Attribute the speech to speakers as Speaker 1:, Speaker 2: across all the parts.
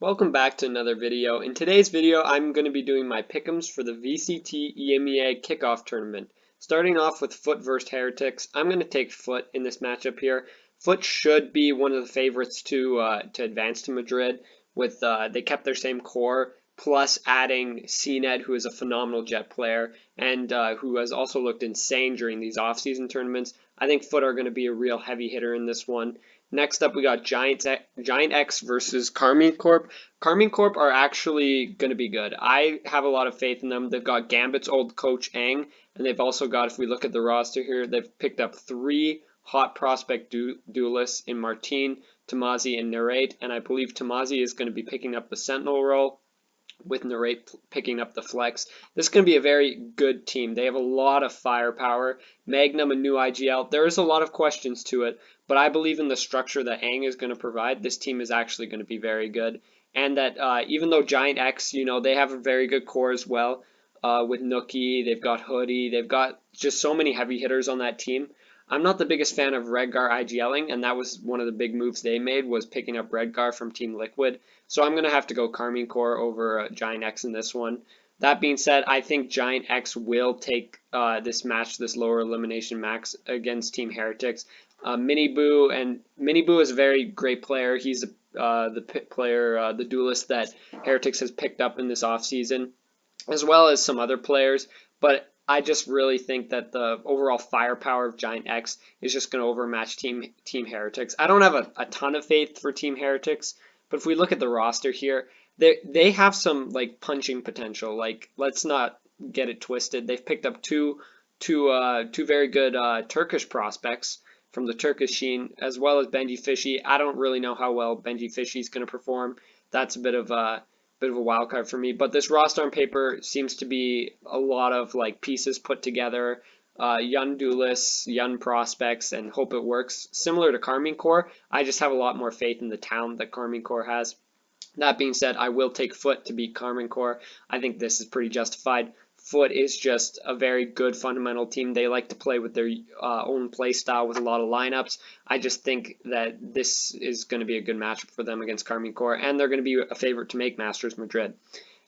Speaker 1: Welcome back to another video. In today's video, I'm going to be doing my pick'ems for the VCT EMEA Kickoff Tournament. Starting off with Foot versus Heretics, I'm going to take Foot in this matchup here. Foot should be one of the favorites to advance to Madrid. With they kept their same core, plus adding CNET, who is a phenomenal jet player and who has also looked insane during these off-season tournaments. I think Foot are going to be a real heavy hitter in this one. Next up, we got Giant X versus Carmine Corp. Carmine Corp are actually going to be good. I have a lot of faith in them. They've got Gambit's old coach, Ang, and they've also got, if we look at the roster here, they've picked up 3 hot prospect duelists in Martin, Tamazi, and Narrate, and I believe Tamazi is going to be picking up the Sentinel role, with Narrate picking up the flex. This is going to be a very good team. They have a lot of firepower. Magnum, a new IGL. There is a lot of questions to it, but I believe in the structure that Ang is going to provide. This team is actually going to be very good. And that even though Giant X, they have a very good core as well with Nookie, they've got Hoodie, they've got just so many heavy hitters on that team. I'm not the biggest fan of Redgar IGLing, and that was one of the big moves they made, was picking up Redgar from Team Liquid. So I'm going to have to go Carmine Core over Giant X in this one. That being said, I think Giant X will take this match, this lower elimination max against Team Heretics. Mini Boo is a very great player. He's the duelist that Heretics has picked up in this offseason, as well as some other players. But I just really think that the overall firepower of Giant X is just going to overmatch Team Heretics. I don't have a ton of faith for Team Heretics, but if we look at the roster here, they have some punching potential. Let's not get it twisted. They've picked up two very good Turkish prospects from the Turkish scene, as well as Benji Fishy. I don't really know how well Benji Fishy is going to perform. That's a bit of a wild card for me. But this roster on paper seems to be a lot of pieces put together. Young duelists, young prospects, and hope it works. Similar to Carmine Core, I just have a lot more faith in the talent that Carmine Core has. That being said, I will take Foot to beat Carmine Core. I think this is pretty justified. Foot is just a very good fundamental team. They like to play with their own play style with a lot of lineups. I just think that this is going to be a good matchup for them against Carmine Core, and they're going to be a favorite to make Masters Madrid.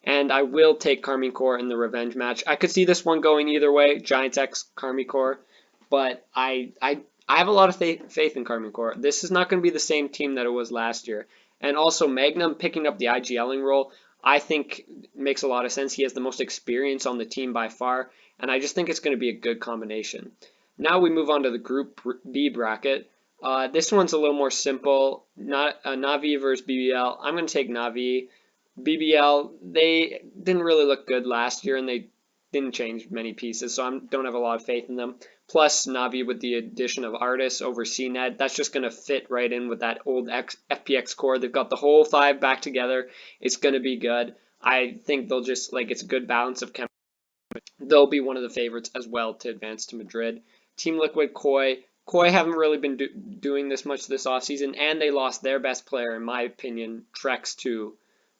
Speaker 1: And I will take Carmine Core in the revenge match. I could see this one going either way, Giants X Carmine Core, but I have a lot of faith in Carmine Core. This is not going to be the same team that it was last year. And also Magnum picking up the IGLing role, I think makes a lot of sense. He has the most experience on the team by far, and I just think it's going to be a good combination. Now we move on to the Group B bracket. This one's a little more simple. Na'Vi versus BBL. I'm going to take Na'Vi. BBL, they didn't really look good last year, and they didn't change many pieces, so I don't have a lot of faith in them. Plus, Na'Vi with the addition of Artis over CNET, that's just going to fit right in with that old FPX core. They've got the whole 5 back together. It's going to be good. I think they'll just, it's a good balance of chemistry. They'll be one of the favorites as well to advance to Madrid. Team Liquid, Koi. Koi haven't really been doing this much this offseason, and they lost their best player, in my opinion, Trex to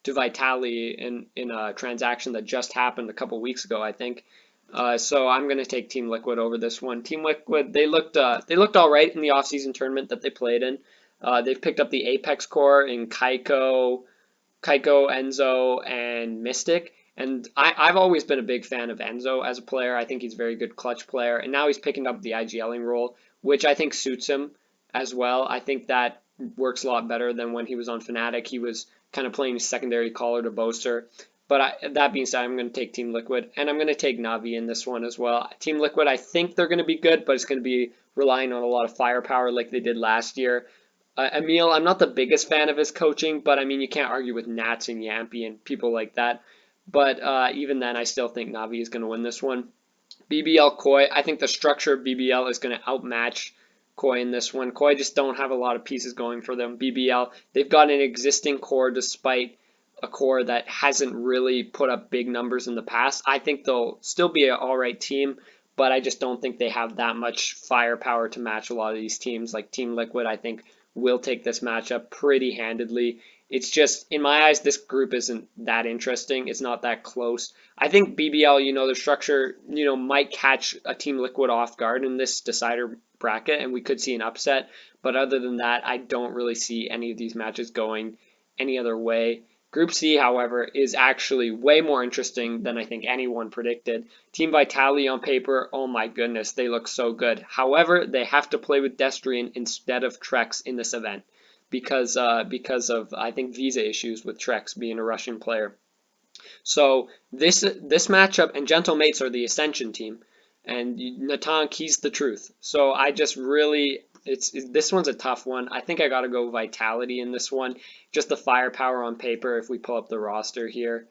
Speaker 1: Vitali in a transaction that just happened a couple weeks ago, I think. So I'm going to take Team Liquid over this one. Team Liquid, they looked all right in the offseason tournament that they played in. They've picked up the Apex core in Kaiko, Enzo, and Mystic. And I've always been a big fan of Enzo as a player. I think he's a very good clutch player. And now he's picking up the IGLing role, which I think suits him as well. I think that works a lot better than when he was on Fnatic. He was kind of playing secondary caller to Boaster. But that being said, I'm going to take Team Liquid, and I'm going to take Na'Vi in this one as well. Team Liquid, I think they're going to be good, but it's going to be relying on a lot of firepower like they did last year. Emil, I'm not the biggest fan of his coaching, but I mean, you can't argue with Nats and Yampy and people like that. But even then, I still think Na'Vi is going to win this one. BBL Koi, I think the structure of BBL is going to outmatch Koi in this one. Koi just don't have a lot of pieces going for them. BBL, they've got an existing core despite a core that hasn't really put up big numbers in the past. I think they'll still be an alright team, but I just don't think they have that much firepower to match a lot of these teams. Like Team Liquid, I think, will take this matchup pretty handedly. It's just, in my eyes, this group isn't that interesting. It's not that close. I think BBL, the structure, might catch a Team Liquid off guard in this decider bracket, and we could see an upset. But other than that, I don't really see any of these matches going any other way. Group C, however, is actually way more interesting than I think anyone predicted. Team Vitality on paper, oh my goodness, they look so good. However, they have to play with Destrian instead of Trex in this event because of I think visa issues with Trex being a Russian player. So this matchup, and Gentle Mates are the Ascension team, and Natank, he's the truth. So I just really, this one's a tough one. I think I got to go Vitality in this one. Just the firepower on paper. If we pull up the roster here,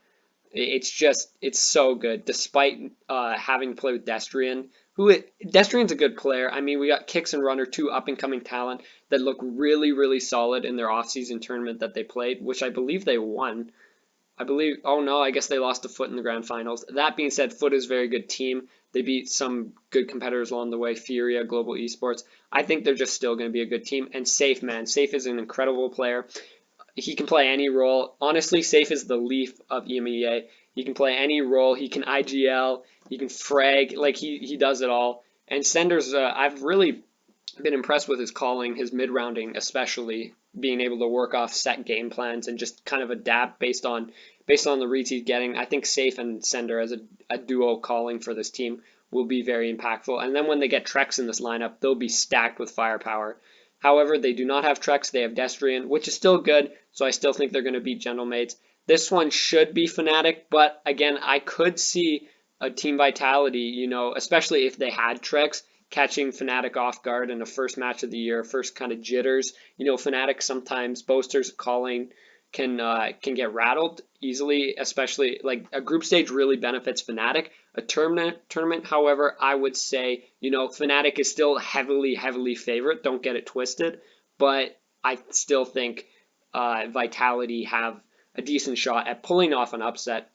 Speaker 1: it's so good. Despite having to play with Destrian, Destrian's a good player. I mean, we got Kicks and Runner, two up and coming talent that look really, really solid in their off-season tournament that they played, which I believe they won. Oh no, I guess they lost to Foot in the grand finals. That being said, Foot is a very good team. They beat some good competitors along the way, Furia, Global Esports. I think they're just still going to be a good team. And Safe, man. Safe is an incredible player. He can play any role. Honestly, Safe is the Leaf of EMEA. He can play any role. He can IGL. He can frag. Like, he does it all. And Sender's, I've really been impressed with his calling, his mid-rounding especially, being able to work off set game plans and just kind of adapt based on the reads he's getting. I think Safe and Sender as a duo calling for this team will be very impactful. And then when they get Trex in this lineup, they'll be stacked with firepower. However, they do not have Trex. They have Destrian, which is still good, so I still think they're going to beat Gentlemates. This one should be Fnatic, but again, I could see a Team Vitality, you know, especially if they had Trex, catching Fnatic off guard in the first match of the year, first kind of jitters. You know, Fnatic sometimes boasters calling can get rattled easily, especially like a group stage really benefits Fnatic. A tournament, however, I would say, you know, Fnatic is still heavily favorite. Don't get it twisted, but I still think Vitality have a decent shot at pulling off an upset.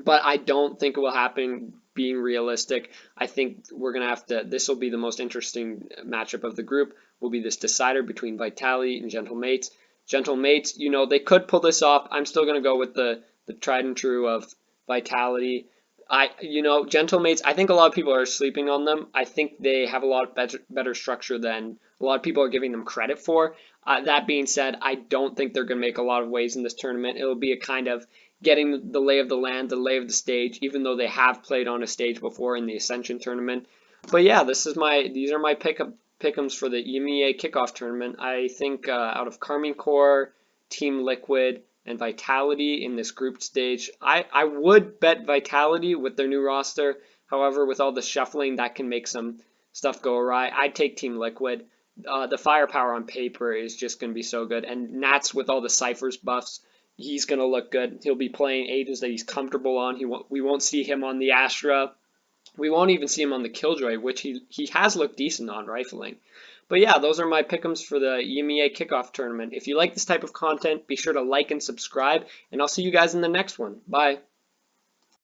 Speaker 1: But I don't think it will happen. Being realistic, I think we're gonna have to. This will be the most interesting matchup of the group. Will be this decider between Vitality and Gentle Mates. Gentle Mates, you know, they could pull this off. I'm still gonna go with the tried and true of Vitality. Gentle Mates, I think a lot of people are sleeping on them. I think they have a lot better structure than a lot of people are giving them credit for. That being said, I don't think they're going to make a lot of waves in this tournament. It'll be a kind of getting the lay of the land, the lay of the stage, even though they have played on a stage before in the Ascension tournament. But yeah, these are my pick'ems for the EMEA Kickoff Tournament. I think out of Karmine Corp, Team Liquid, and Vitality in this group stage, I would bet Vitality with their new roster. However, with all the shuffling, that can make some stuff go awry. I'd take Team Liquid. The firepower on paper is just going to be so good. And Nats with all the Cyphers buffs, he's going to look good. He'll be playing agents that he's comfortable on. We won't see him on the Astra. We won't even see him on the Killjoy, which he has looked decent on rifling. But yeah, those are my pick'ems for the EMEA Kickoff Tournament. If you like this type of content, be sure to like and subscribe, and I'll see you guys in the next one. Bye.